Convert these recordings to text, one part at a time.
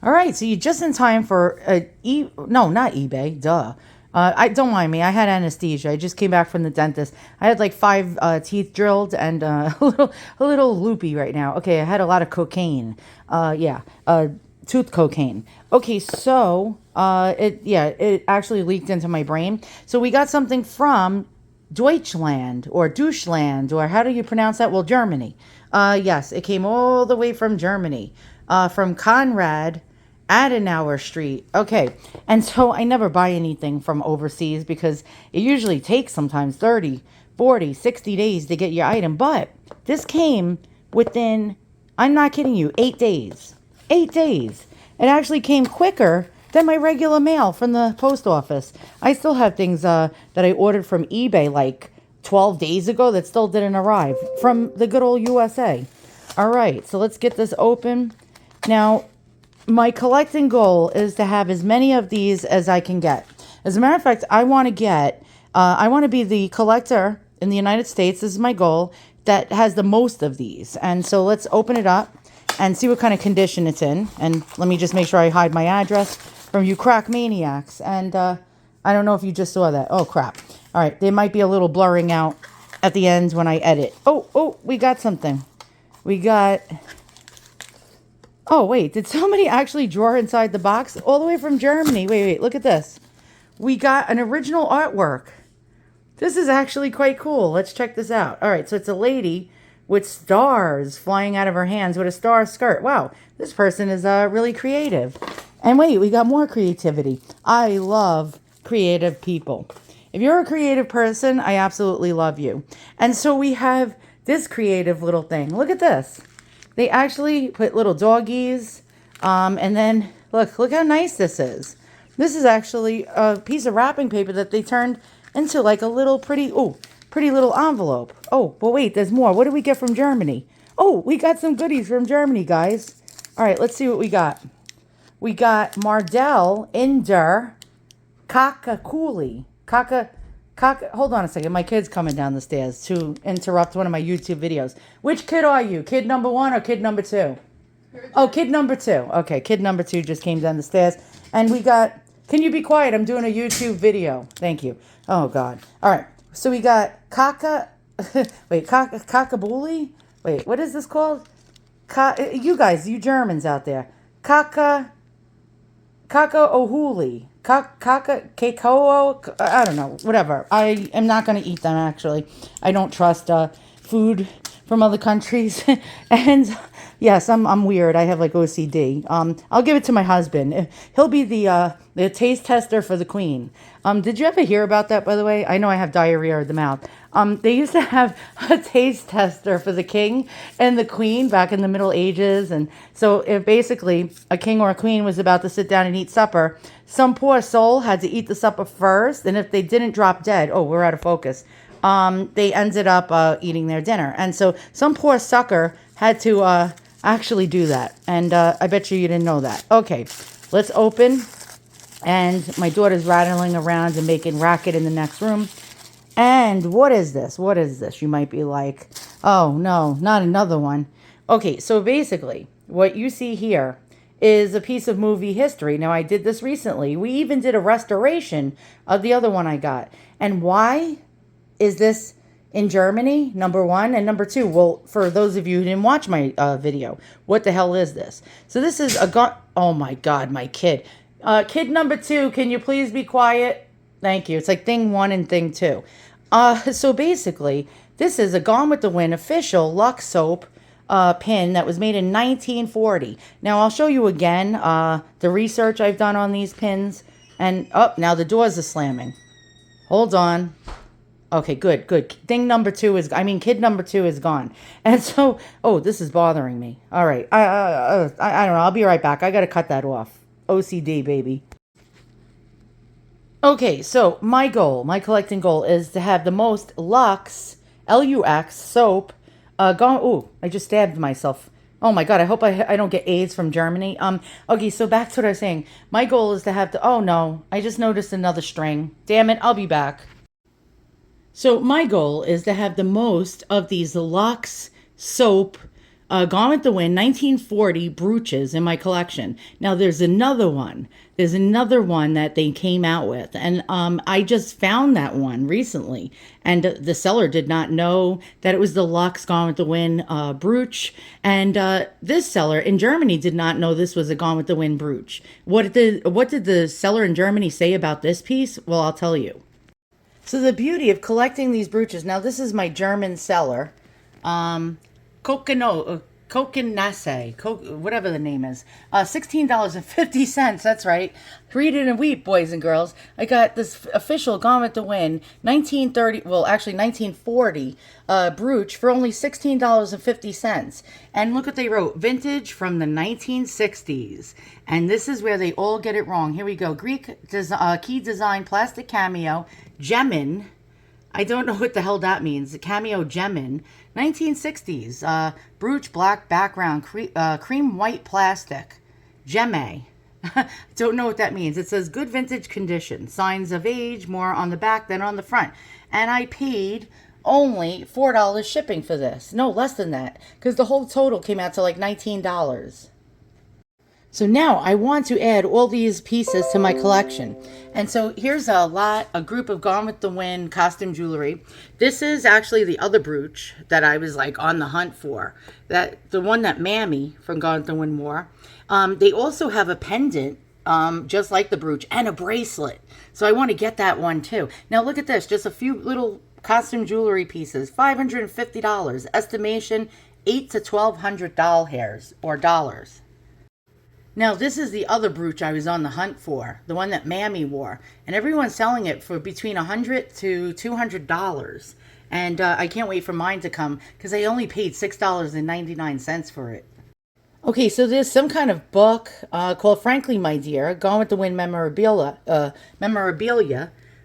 All right, so you're just in time for no, not eBay, duh. I don't mind me. I had anesthesia. I just came back from the dentist. I had like five teeth drilled and a little loopy right now. Okay, I had a lot of cocaine. Yeah, tooth cocaine. Okay, so it actually leaked into my brain. So we got something from Deutschland or Deutschland, or how do you pronounce that? Well, Germany. Yes, it came all the way from Germany, from Conrad Adenauer Street. Okay, and so I never buy anything from overseas because it usually takes sometimes 30, 40, 60 days to get your item. But this came within, I'm not kidding you, 8 days. 8 days. It actually came quicker than my regular mail from the post office. I still have things that I ordered from eBay like 12 days ago that still didn't arrive from the good old USA. All right, so let's get this open. Now, my collecting goal is to have as many of these as I can get. As a matter of fact, I want to be the collector in the United States. This is my goal that has the most of these. And so let's open it up and see what kind of condition it's in. And let me just make sure I hide my address from you crack maniacs. And I don't know if you just saw that. Oh, crap. All right. There might be a little blurring out at the end when I edit. Oh, we got something. We got... Oh, wait. Did somebody actually draw inside the box? All the way from Germany. Wait. Look at this. We got an original artwork. This is actually quite cool. Let's check this out. All right. So it's a lady with stars flying out of her hands with a star skirt. Wow. This person is really creative. And wait, we got more creativity. I love creative people. If you're a creative person, I absolutely love you. And so we have this creative little thing. Look at this. They actually put little doggies. And then look how nice this is. This is actually a piece of wrapping paper that they turned into like a little pretty little envelope. Oh, but wait, there's more. What did we get from Germany? Oh, we got some goodies from Germany, guys. All right, let's see what we got. We got Mardell Inder Kakakuli. Hold on a second. My kid's coming down the stairs to interrupt one of my YouTube videos. Which kid are you? Kid number 1 or kid number 2? Oh, kid number 2. Okay, kid number 2 just came down the stairs. And we got... Can you be quiet? I'm doing a YouTube video. Thank you. Oh, God. All right. So we got Kakabuli? Wait, what is this called? You guys, you Germans out there. Ohuli. Kakao, I don't know, whatever. I am not going to eat them, actually. I don't trust food from other countries. And yes, I'm weird. I have like OCD. I'll give it to my husband. He'll be the taste tester for the queen. Did you ever hear about that, by the way? I know I have diarrhea of the mouth. They used to have a taste tester for the king and the queen back in the Middle Ages. And so if basically a king or a queen was about to sit down and eat supper, some poor soul had to eat the supper first. And if they didn't drop dead, oh, we're out of focus. They ended up eating their dinner. And so some poor sucker had to actually do that. And I bet you didn't know that. Okay, let's open. And my daughter's rattling around and making racket in the next room. And what is this? What is this? You might be like, oh, no, not another one. Okay, so basically, what you see here is a piece of movie history. Now, I did this recently. We even did a restoration of the other one I got. And why is this in Germany, number 1? And number 2, well, for those of you who didn't watch my video, what the hell is this? So this is oh, my God, my kid. Kid number 2, can you please be quiet? Thank you. It's like thing 1 and thing 2. So basically, this is a Gone with the Wind official Lux soap pin that was made in 1940. Now, I'll show you again the research I've done on these pins. And, now the doors are slamming. Hold on. Okay, good. Kid number 2 is gone. And so, this is bothering me. All right. I don't know. I'll be right back. I got to cut that off. OCD, baby. Okay, so my collecting goal is to have the most Lux, Lux soap. I just stabbed myself. Oh my God, I hope I don't get AIDS from Germany. Okay, so back to what I was saying. My goal is to have oh no, I just noticed another string. Damn it, I'll be back. So my goal is to have the most of these Lux soap Gone with the Wind 1940 brooches in my collection. Now there's another one. There's another one that they came out with, and I just found that one recently, and the seller did not know that it was the Lux Gone with the Wind brooch, and this seller in Germany did not know this was a Gone with the Wind brooch. What did the seller in Germany say about this piece? Well, I'll tell you. So the beauty of collecting these brooches. Now this is my German seller. Whatever the name is. $16.50. That's right. Read it and weep, boys and girls. I got this official Gone with the Wind 1940 brooch for only $16.50. And look what they wrote. Vintage from the 1960s. And this is where they all get it wrong. Here we go. Greek key design plastic cameo. Gemin. I don't know what the hell that means. Cameo Gemin. 1960s. Brooch black background. Cream white plastic. Gemme. Don't know what that means. It says good vintage condition. Signs of age more on the back than on the front. And I paid only $4 shipping for this. No, less than that. Because the whole total came out to like $19. So now I want to add all these pieces to my collection. And so here's a group of Gone with the Wind costume jewelry. This is actually the other brooch that I was like on the hunt for. The one that Mammy from Gone with the Wind wore. They also have a pendant, just like the brooch, and a bracelet. So I want to get that one too. Now look at this, just a few little costume jewelry pieces, $550. Estimation, $800 to $1,200 hairs or dollars. Now, this is the other brooch I was on the hunt for, the one that Mammy wore. And everyone's selling it for between $100 to $200. And I can't wait for mine to come because I only paid $6.99 for it. Okay, so there's some kind of book called Frankly, My Dear, Gone with the Wind memorabilia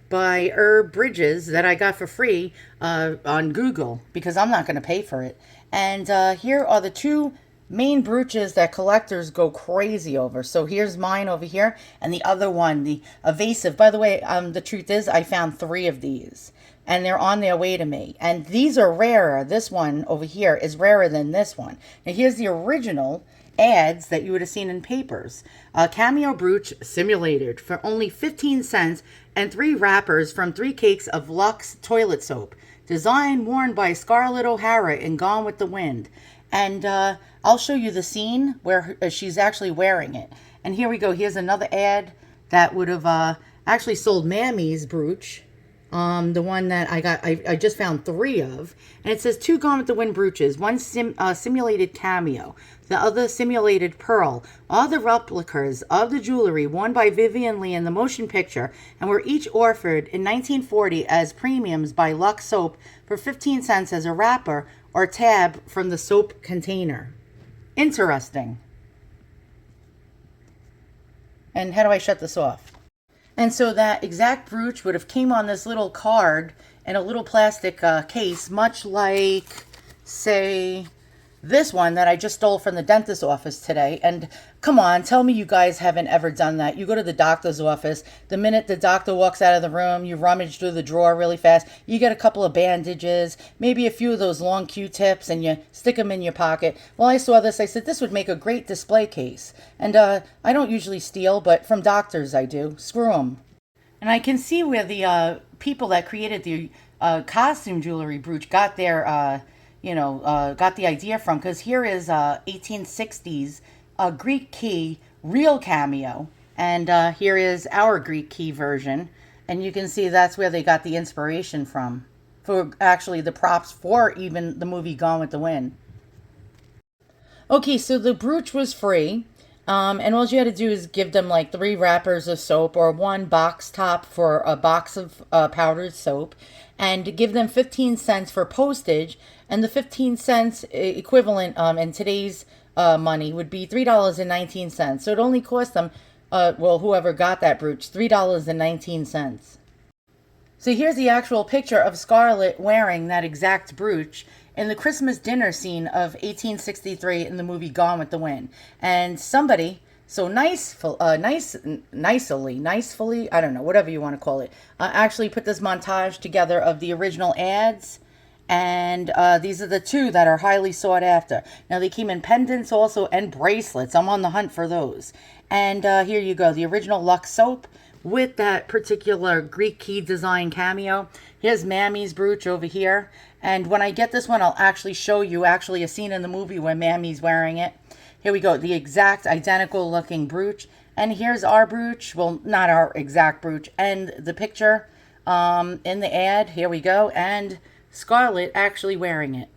by Herb Bridges that I got for free on Google because I'm not going to pay for it. And here are the two main brooches that collectors go crazy over. So here's mine over here, and the other one, the evasive. By the way, the truth is I found 3 of these, and they're on their way to me. And these are rarer. This one over here is rarer than this one. Now here's the original ads that you would have seen in papers. Cameo brooch simulated for only 15 cents and 3 wrappers from 3 cakes of Lux toilet soap. Design worn by Scarlett O'Hara in Gone with the Wind. And I'll show you the scene where she's actually wearing it. And here we go. Here's another ad that would have actually sold Mammy's brooch. The one that I got, I just found 3 of. And it says 2 Gone with the Wind brooches. One simulated cameo. The other simulated pearl. All the replicas of the jewelry worn by Vivian Leigh in the motion picture and were each offered in 1940 as premiums by Lux Soap for 15 cents as a wrapper or tab from the soap container. Interesting. And how do I shut this off? And so that exact brooch would have came on this little card in a little plastic case, much like, say, this one that I just stole from the dentist's office today. And come on, tell me you guys haven't ever done that. You go to the doctor's office. The minute the doctor walks out of the room, you rummage through the drawer really fast. You get a couple of bandages, maybe a few of those long Q-tips, and you stick them in your pocket. Well, I saw this. I said, this would make a great display case. And I don't usually steal, but from doctors I do. Screw them. And I can see where the people that created the costume jewelry brooch got their... got the idea from, because here is 1860s Greek key real cameo, and here is our Greek key version, and you can see that's where they got the inspiration from for actually the props for even the movie Gone with the Wind. Okay, so the brooch was free, and all you had to do is give them like 3 wrappers of soap or 1 box top for a box of powdered soap, and give them 15 cents for postage. And the 15 cents equivalent in today's money would be $3.19. So it only cost them, whoever got that brooch, $3.19. So here's the actual picture of Scarlett wearing that exact brooch in the Christmas dinner scene of 1863 in the movie Gone with the Wind. And somebody so nicely, I don't know, whatever you want to call it, actually put this montage together of the original ads And these are the two that are highly sought after. Now, they came in pendants also and bracelets. I'm on the hunt for those. And here you go, the original Lux soap with that particular Greek key design cameo. Here's Mammy's brooch over here. And when I get this one, I'll actually show you actually a scene in the movie where Mammy's wearing it. Here we go, the exact identical looking brooch. And here's our brooch. Well, not our exact brooch. And the picture in the ad. Here we go. And Scarlett actually wearing it.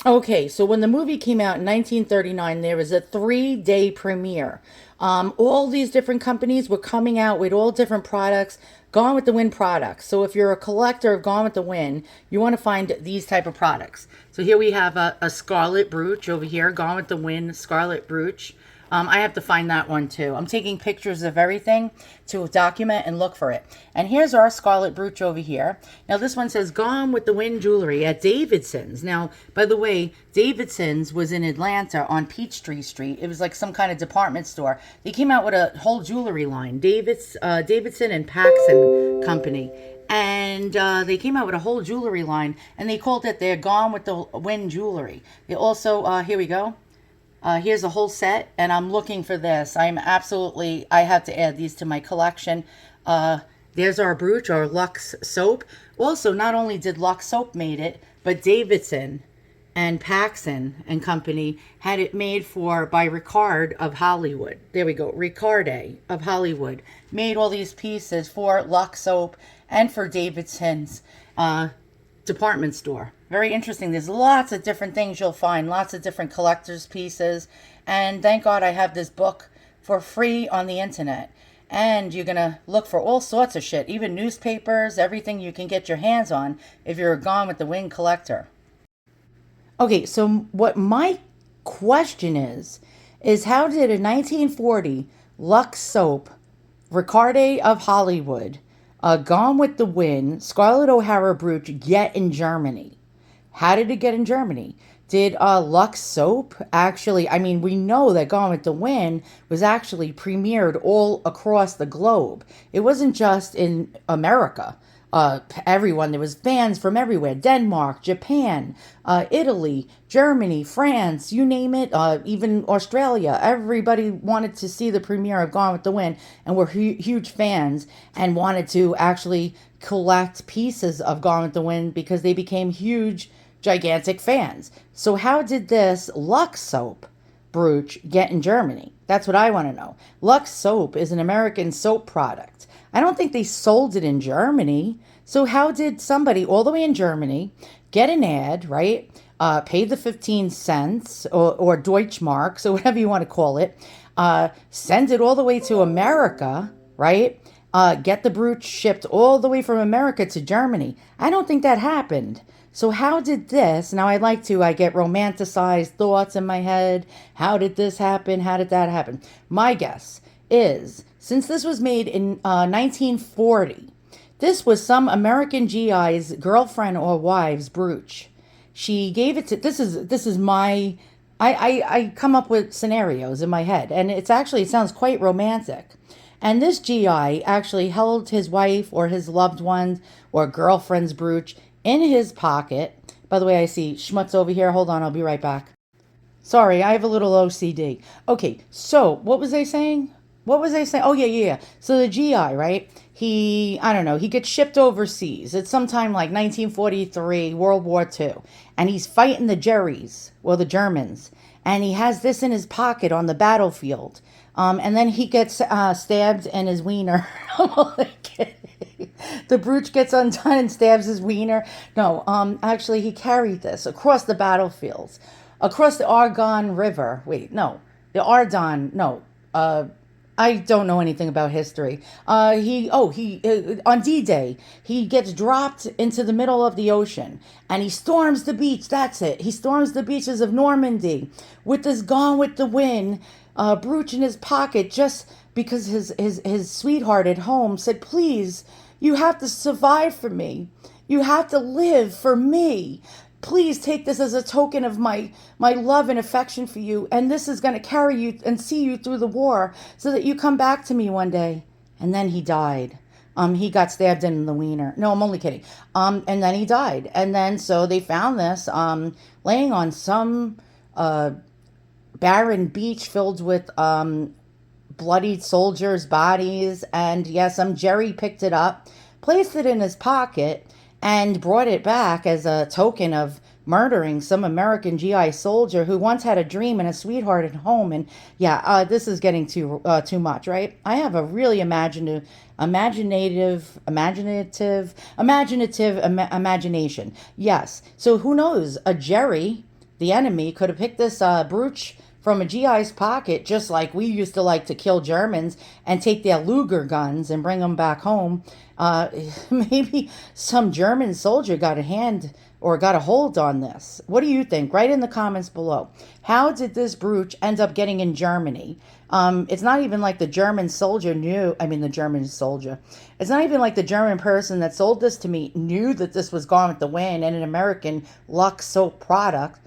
Okay, so when the movie came out in 1939, there was a 3-day premiere. All these different companies were coming out with all different products, Gone with the Wind products. So if you're a collector of Gone with the Wind, you want to find these type of products. So here we have a Scarlet brooch over here, Gone with the Wind Scarlet brooch. I have to find that one too. I'm taking pictures of everything to document and look for it. And here's our Scarlet brooch over here. Now this one says Gone with the Wind Jewelry at Davidson's. Now, by the way, Davidson's was in Atlanta on Peachtree Street. It was like some kind of department store. They came out with a whole jewelry line, Davidson and Paxson Company. And they came out with a whole jewelry line, and they called it their Gone with the Wind Jewelry. They also, here we go. Here's a whole set, and I'm looking for this. I have to add these to my collection. There's our brooch, our Lux soap. Also, not only did Lux soap made it, but Davidson and Paxson and Company had it made by Ricard of Hollywood. There we go, Ricarde of Hollywood. Made all these pieces for Lux soap and for Davidson's department store. Very interesting. There's lots of different things you'll find, lots of different collector's pieces. And thank God I have this book for free on the internet. And you're going to look for all sorts of shit, even newspapers, everything you can get your hands on if you're a Gone with the Wind collector. Okay, so what my question is how did a 1940 Lux soap, Ricarde of Hollywood, Gone with the Wind, Scarlett O'Hara brooch get in Germany? How did it get in Germany? Did Lux soap actually, I mean, we know that Gone with the Wind was actually premiered all across the globe. It wasn't just in America. Everyone, there was fans from everywhere. Denmark, Japan, Italy, Germany, France, you name it, even Australia. Everybody wanted to see the premiere of Gone with the Wind and were huge fans and wanted to actually collect pieces of Gone with the Wind because they became huge, gigantic fans. So how did this Lux soap brooch get in Germany? That's what I want to know. Lux soap is an American soap product. I don't think they sold it in Germany. So how did somebody all the way in Germany get an ad, right? Pay the 15 cents or Deutschmarks or whatever you want to call it. Send it all the way to America, right? Get the brooch shipped all the way from America to Germany. I don't think that happened. So how did this, now I get romanticized thoughts in my head. How did this happen? How did that happen? My guess is, since this was made in 1940, this was some American GI's girlfriend or wife's brooch. She gave it to, this is my, I come up with scenarios in my head, and it sounds quite romantic. And this GI actually held his wife or his loved one or girlfriend's brooch in his pocket. By the way, I see Schmutz over here. Hold on, I'll be right back. Sorry, I have a little OCD. Okay, so what was I saying? Oh, yeah. So the GI, right? He gets shipped overseas. It's sometime like 1943, World War II. And he's fighting the Jerries, or the Germans. And he has this in his pocket on the battlefield. And then he gets stabbed in his wiener. I'm only kidding. The brooch gets undone and stabs his wiener. No, actually he carried this across the battlefields, across the Argonne River. Wait, no, the Ardon. No, I don't know anything about history. On D-Day, he gets dropped into the middle of the ocean and he storms the beach. That's it. He storms the beaches of Normandy with this Gone with the Wind brooch in his pocket, just because his sweetheart at home said, please, you have to survive for me. You have to live for me. Please take this as a token of my love and affection for you. And this is going to carry you and see you through the war so that you come back to me one day. And then he died. He got stabbed in the wiener. No, I'm only kidding. And then he died. And then so they found this laying on some barren beach filled with bloodied soldiers' bodies. And yeah, some Jerry picked it up, placed it in his pocket, and brought it back as a token of murdering some American GI soldier who once had a dream and a sweetheart at home. And yeah, this is getting too much, right? I have a really imagination. Yes. So who knows? A Jerry, the enemy, could have picked this brooch from a GI's pocket, just like we used to like to kill Germans and take their Luger guns and bring them back home. Maybe some German soldier got a hand or got a hold on this. What do you think? Write in the comments below. How did this brooch end up getting in Germany? It's not even like the German soldier knew. I mean, the German soldier. It's not even like the German person that sold this to me knew that this was Gone with the Wind and an American Lux soap product.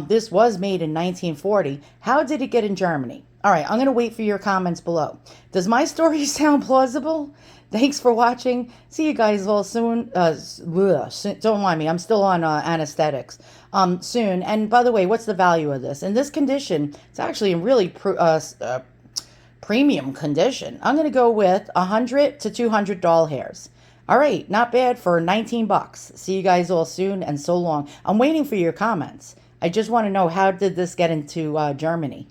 This was made in 1940. How did it get in Germany? All right, I'm going to wait for your comments below. Does my story sound plausible? Thanks for watching. See you guys all soon. Don't mind me. I'm still on anesthetics. Soon. And by the way, what's the value of this? In this condition, it's actually in really premium condition. I'm going to go with 100 to 200 doll hairs. All right, not bad for 19 bucks. See you guys all soon, and so long. I'm waiting for your comments. I just want to know, how did this get into Germany?